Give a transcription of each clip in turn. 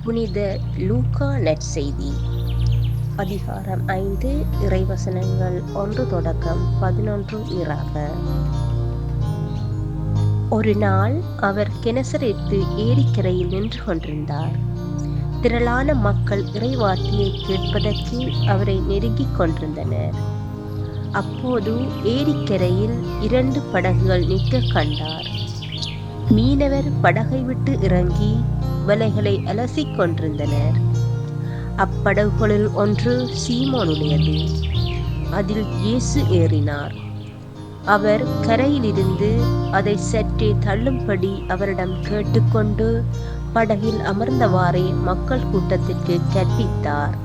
புனித லூக்கா நற்செய்தி அதிகாரம் 5 இறைவசனங்கள் 1 தொடக்கம் 11 இறாக. ஒரு நாள் அவர் கெனசரேத்து ஏரிக்கரையில் நின்று கொண்டிருந்தார். திரளான மக்கள் இறைவார்த்தையை கேட்பதற்கு அவரை நெருங்கிக் கொண்டிருந்தனர். அப்போது ஏரிக்கரையில் 2 படகுகள் நிற்க கண்டார். மீனவர் படகை விட்டு இறங்கி வலைகளை அலசிக் கொண்டிருந்தனர். அப்படகுகளில் ஒன்று சீமோனுடையது. அதில் இயேசு ஏறினார். அவர் கரையிலிருந்து அதை சற்றே தள்ளும்படி அவரிடம் கேட்டுக்கொண்டு படகில் அமர்ந்தவாறே மக்கள் கூட்டத்திற்கு கற்பித்தார்.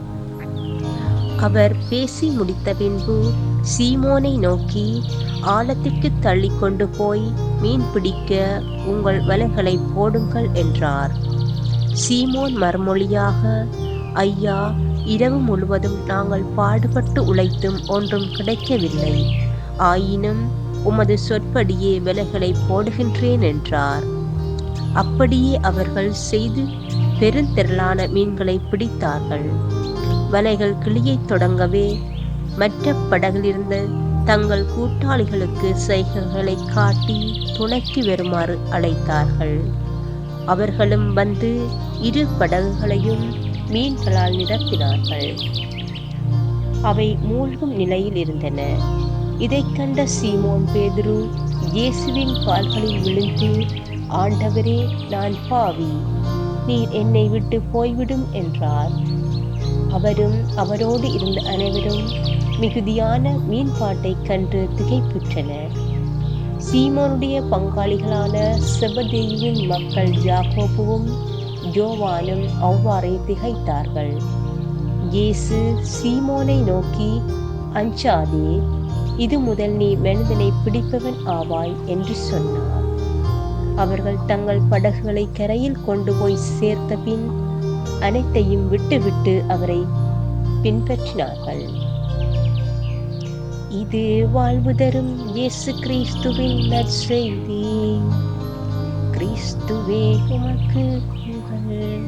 அவர் பேசி முடித்த பின்பு சீமோனை நோக்கி, ஆழத்திற்கு தள்ளி கொண்டு போய் மீன் பிடிக்க உங்கள் வலைகளை போடுங்கள் என்றார். சீமோன் மறுமொழியாக, ஐயா, இரவு முழுவதும் நாங்கள் பாடுபட்டு உழைத்தும் ஒன்றும் கிடைக்கவில்லை. ஆயினும் உமது சொற்படியே வலைகளை போடுகின்றேன் என்றார். அப்படியே அவர்கள் செய்து பெருந்திரளான மீன்களை பிடித்தார்கள். வலைகள் கிளியைத் தொடங்கவே மற்ற படகிலிருந்து தங்கள் கூட்டாளிகளுக்கு சைகைகளை காட்டி துணைக்கு வருமாறு அழைத்தார்கள். அவர்களும் வந்து 2 படகுகளையும் மீன்களால் நிரப்பினார்கள். அவை மூழ்கும் நிலையில் இருந்தன. இதைக் கண்ட சீமோன் பேதுரு இயேசுவின் கால்களில் விழுந்து, ஆண்டவரே, நான் பாவி, நீர் என்னை விட்டு போய்விடும் என்றார். அவரும் அவரோடு இருந்த அனைவரும் மிகுதியான மீன்பாட்டைக் கண்டு திகைப்புற்றனர். சீமோனுடைய பங்காளிகளான செபதேயுவின் மக்கள் யாக்கோபுவும் யோவானும் அவ்வாறே திகைத்தார்கள். இயேசு சீமோனை நோக்கி, அஞ்சாதே, இது முதல் நீ மனிதனை பிடிப்பவன் ஆவாய் என்று சொன்னார். அவர்கள் தங்கள் படகுகளை கரையில் கொண்டு போய் சேர்த்த பின் அனைத்தையும் விட்டுவிட்டு அவரை பின்பற்றினார்கள். இது வாழ்வு தரும் இயேசு கிறிஸ்துவின் நற்செய்தி. கிறிஸ்துவே உமக்கு புகழ்.